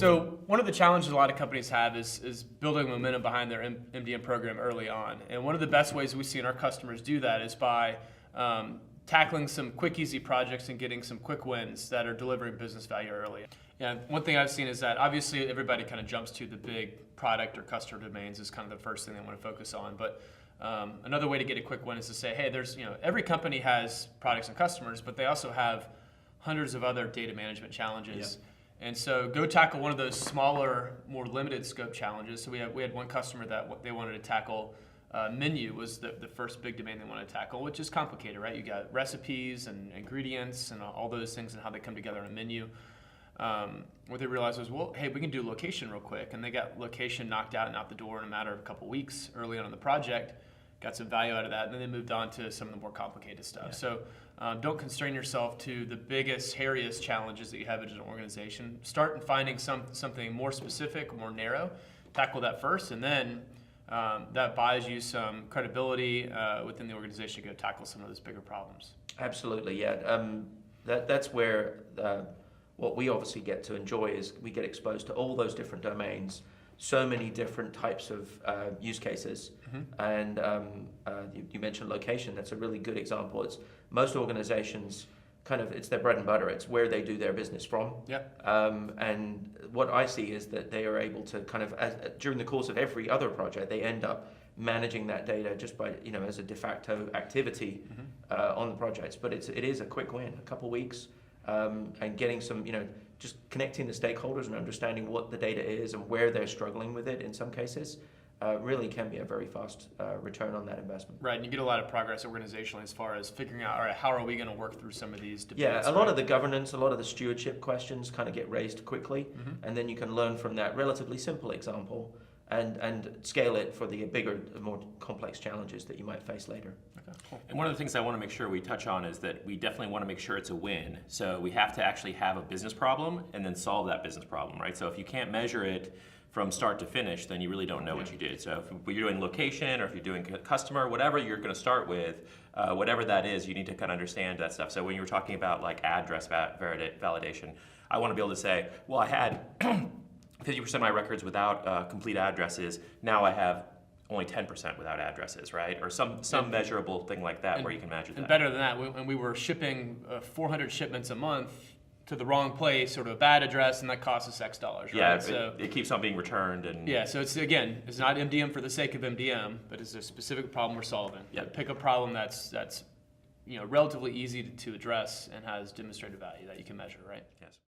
So one of the challenges a lot of companies have is building momentum behind their MDM program early on. And one of the best ways we see in our customers do that is by tackling some quick, easy projects and getting some quick wins that are delivering business value early. Yeah, one thing I've seen is that obviously everybody kind of jumps to the big product or customer domains is kind of the first thing they want to focus on. But another way to get a quick win is to say, hey, there's, every company has products and customers, but they also have hundreds of other data management challenges. Yeah. And so go tackle one of those smaller, more limited scope challenges. So we had one customer that they wanted to tackle. Menu was the first big domain they wanted to tackle, which is complicated, right? You got recipes and ingredients and all those things and how they come together in a menu. What they realized was, well, hey, we can do location real quick. And they got location knocked out and out the door in a matter of a couple weeks early on in the project, got some value out of that, and then they moved on to some of the more complicated stuff. Yeah. So don't constrain yourself to the biggest, hairiest challenges that you have as an organization. Start in finding something more specific, more narrow, tackle that first, and then that buys you some credibility within the organization to go tackle some of those bigger problems. Absolutely, yeah. That's where what we obviously get to enjoy is we get exposed to all those different domains, so many different types of use cases. Mm-hmm. And you mentioned location. That's a really good example. It's most organizations it's their bread and butter. It's where they do their business from. Yeah. And what I see is that they are able to during the course of every other project, they end up managing that data just by, as a de facto activity. Mm-hmm. On the projects. But it is a quick win, a couple weeks, and getting some, just connecting the stakeholders and understanding what the data is and where they're struggling with it in some cases. Really can be a very fast return on that investment. Right, and you get a lot of progress organizationally as far as figuring out, all right, how are we going to work through some of these debates? Yeah, a lot of the governance, a lot of the stewardship questions kind of get raised quickly, mm-hmm. and then you can learn from that relatively simple example and scale it for the bigger, more complex challenges that you might face later. Okay, cool. And one of the things I want to make sure we touch on is that we definitely want to make sure it's a win. So we have to actually have a business problem and then solve that business problem, right? So if you can't measure it from start to finish, then you really don't know what you did. So if you're doing location or if you're doing customer, whatever you're going to start with, whatever that is, you need to kind of understand that stuff. So when you were talking about like address validation, I want to be able to say, well, I had 50% of my records without complete addresses. Now I have only 10% without addresses, right? Or some measurable thing like that where you can measure that. And better than that, when we were shipping 400 shipments a month to the wrong place or to a bad address, and that costs us X dollars, right? Yeah, so it keeps on being returned. And yeah, so it's not MDM for the sake of MDM, but it's a specific problem we're solving. Yep. Pick a problem that's relatively easy to address and has demonstrated value that you can measure, right? Yes.